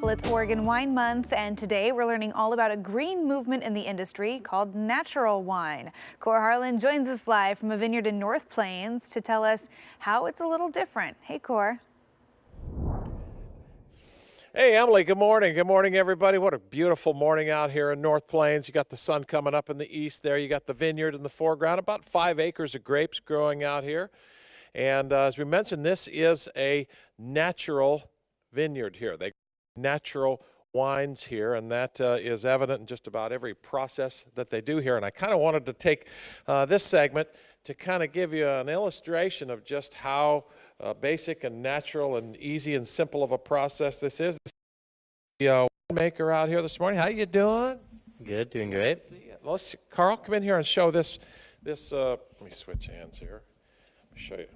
Well, it's Oregon Wine Month, and today we're learning all about a green movement in the industry called natural wine. Kohr joins us live from a vineyard in North Plains to tell us how it's a little different. Hey, Kohr. Hey, Emily, good morning. Good morning, everybody. What a beautiful morning out here in North Plains. You got the sun coming up in the east there. You got the vineyard in the foreground, about 5 acres of grapes growing out here. And as we mentioned, this is a natural vineyard here. They natural wines here, and that is evident in just about every process that they do here. And I kind of wanted to take this segment to kind of give you an illustration of just how basic and natural and easy and simple of a process this is. The winemaker out here this morning. How you doing? Good, doing great. Let's, Carl, come in here and show this. Let me switch hands here. Let me show you.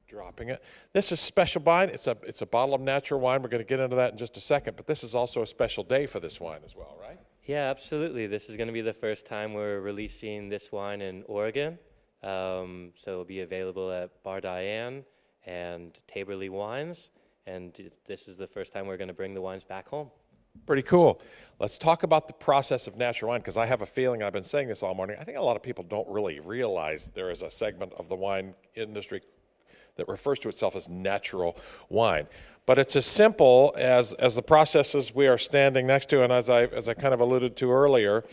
Dropping it. This is special wine. It's a bottle of natural wine. We're going to get into that in just a second, but this is also a special day for this wine as well, right? Yeah, absolutely. This is going to be the first time we're releasing this wine in Oregon. So it'll be available at Bar Diane and Taberley Wines, and this is the first time we're going to bring the wines back home. Pretty cool. Let's talk about the process of natural wine, because I have a feeling, I've been saying this all morning, I think a lot of people don't really realize there is a segment of the wine industry that refers to itself as natural wine. But it's as simple as the processes we are standing next to, and as I kind of alluded to earlier,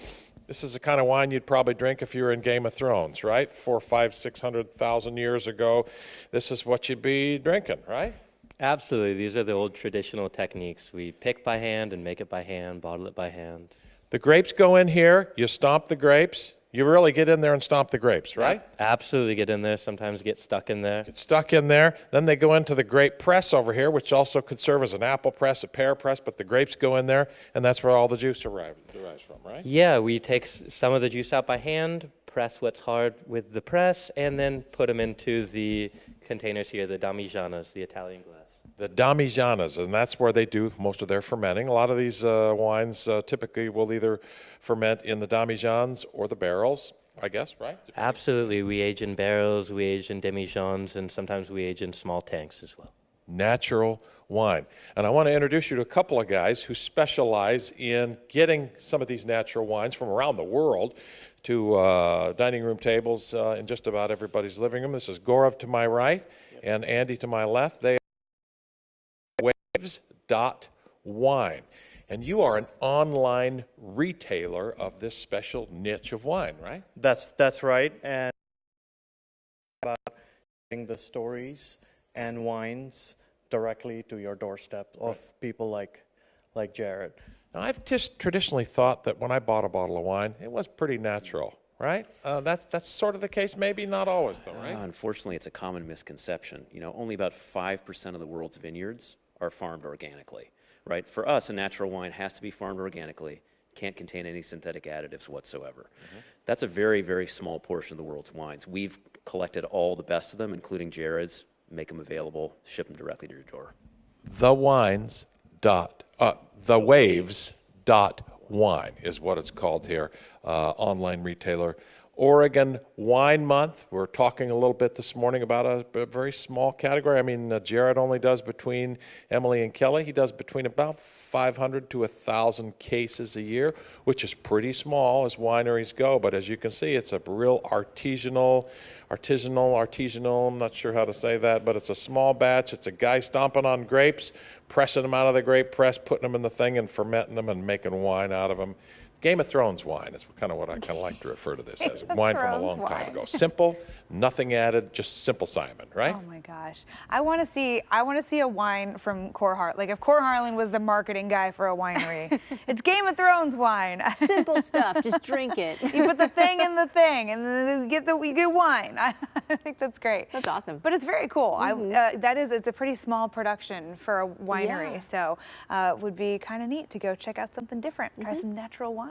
this is the kind of wine you'd probably drink if you were in Game of Thrones, right? 400, 500, 600,000 years ago, this is what you'd be drinking, right? Absolutely. These are the old traditional techniques. We pick by hand and make it by hand, bottle it by hand. The grapes go in here, you stomp the grapes. You really get in there and stomp the grapes, right? Absolutely, get in there. Sometimes get stuck in there. Get stuck in there. Then they go into the grape press over here, which also could serve as an apple press, a pear press, but the grapes go in there, and that's where all the juice derives from, right? Yeah, we take some of the juice out by hand, press what's hard with the press, and then put them into the containers here, the damigianas, the Italian glass. The damigianas, and that's where they do most of their fermenting. A lot of these wines typically will either ferment in the damigians or the barrels, I guess, right? Absolutely. We age in barrels, we age in demijohns, and sometimes we age in small tanks as well. Natural wine. And I want to introduce you to a couple of guys who specialize in getting some of these natural wines from around the world to dining room tables in just about everybody's living room. This is Gaurav to my right and Andy to my left. They Wine, and you are an online retailer of this special niche of wine, right? That's right, and about getting the stories and wines directly to your doorstep of people like Jared. Now, I've just traditionally thought that when I bought a bottle of wine, it was pretty natural, right? That's sort of the case, maybe not always, though, right? Unfortunately, it's a common misconception. You know, only about 5% of the world's vineyards are farmed organically, right? For us, a natural wine has to be farmed organically, can't contain any synthetic additives whatsoever. Mm-hmm. That's a very, very small portion of the world's wines. We've collected all the best of them, including Jared's, make them available, ship them directly to your door. Thewaves.wine is what it's called here, online retailer. Oregon Wine Month. We're talking a little bit this morning about a very small category. I mean, Jared only does between Emily and Kelly. He does between about 500 to 1,000 cases a year, which is pretty small as wineries go. But as you can see, it's a real artisanal, I'm not sure how to say that, but it's a small batch. It's a guy stomping on grapes, pressing them out of the grape press, putting them in the thing and fermenting them and making wine out of them. Game of Thrones wine is kind of what I kind of like to refer to this as. Wine from a long time ago. Simple, nothing added, just simple Simon, right? Oh my gosh. I want to see a wine from Kohr. Like if Kohr was the marketing guy for a winery, it's Game of Thrones wine. Simple stuff, just drink it. You put the thing in the thing and then you get wine. I think that's great. That's awesome. But it's very cool. Mm-hmm. It's a pretty small production for a winery. Yeah. So it would be kind of neat to go check out something different. Try some natural wine.